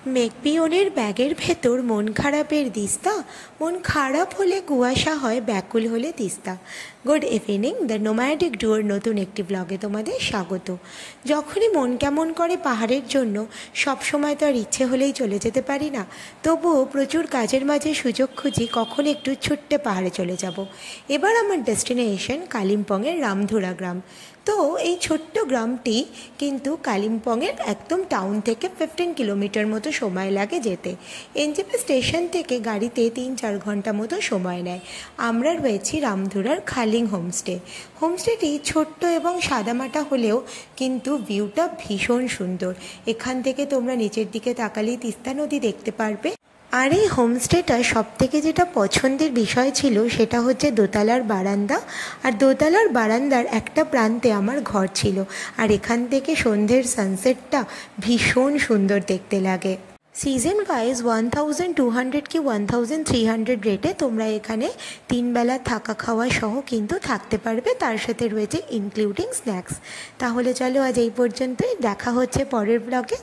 মেকপিওনের ব্যাগের ভেতর মন খারাপের দিস্তা, মন খারাপ হলে কুয়াশা হয়, ব্যাকুল হলে Teesta. Good evening, the nomadic door নতুন একটি ব্লগে তোমাদের স্বাগত। যখনই মন কেমন করে পাহাড়ের জন্য, সবসময় তো আর ইচ্ছে হলেই চলে যেতে পারি না, তবুও প্রচুর কাজের মাঝে সুযোগ খুঁজি কখন একটু ছোট্টে পাহাড়ে চলে যাব। এবার আমার ডেস্টিনেশন কালিম্পংয়ের রামধুরা গ্রাম। তো এই ছোট্ট গ্রামটি কিন্তু কালিম্পংয়ের একদম টাউন থেকে 15 কিলোমিটার মতো সময় লাগে যেতে। এনজেপি স্টেশন থেকে গাড়িতে 3-4 ঘন্টা মতো সময় নেয়। আমরা রয়েছি রামধুরার খালিং হোমস্টে। হোমস্টেটি ছোট্ট এবং সাদামাটা হলেও কিন্তু ভিউটা ভীষণ সুন্দর। এখান থেকে তোমরা নিচের দিকে তাকালেই তিস্তা নদী দেখতে পারবে। আর এই হোমস্টেটা সবথেকে যেটা পছন্দের বিষয় ছিল সেটা হচ্ছে দোতলার বারান্দা। আর দোতলার বারান্দার একটা প্রান্তে আমার ঘর ছিল, আর এখান থেকে সন্ধ্যের সানসেটটা ভীষণ সুন্দর দেখতে লাগে। সিজন ওয়াইজ 1200 কি 1300 রেটে তোমরা এখানে 3 বেলা থাকা খাওয়া সহ কিন্তু থাকতে পারবে, তার সাথে রয়েছে ইনক্লুডিং স্ন্যাক্স। তাহলে চলো আজ এই পর্যন্তই, দেখা হচ্ছে পরের ব্লগে।